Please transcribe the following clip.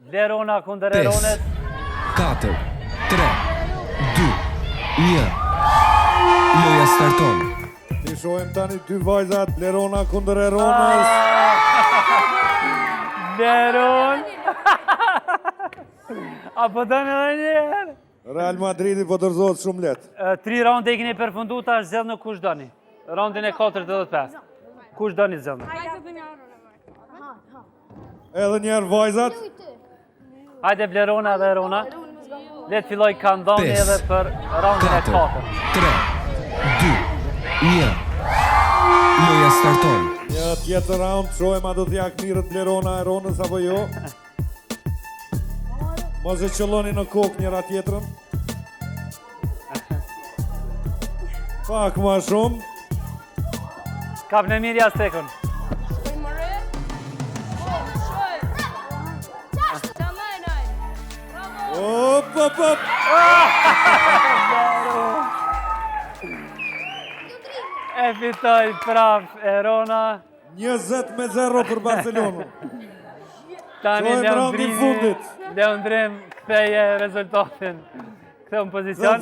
Vlerona kundër Eronës. 4, 3, 2, 1. Loja starton. Ti shohim tani dy vajzat, Vlerona kundër Eronës. Vleron. Apo dënë edhe njerë. Real Madridi po dorëzohet shumë lehtë. 3 raunde i keni përfundu, ta është zëllë në kush doni. Raundin e 4-5. Kush doni zëllë? Edhe njerë vajzat. Hajde Vlerona dhe Erona. Letë filloj kandoni edhe për raundin e 4. 3, 2, 1. Loja starton. Një tjetër round, shohem a do t'jak mirët Vlerona Eronës apo jo. Mos e qëlloni në kokë njëra tjetrën. Pak ma shumë. Kap në mirë Aztekun. Op, op, op. E fitoj prap Erona. 20-0 për Barcelonën. Tani Shohim raundin fundit. Leondrim ktheje rezultatin. Ktheu në pozicion.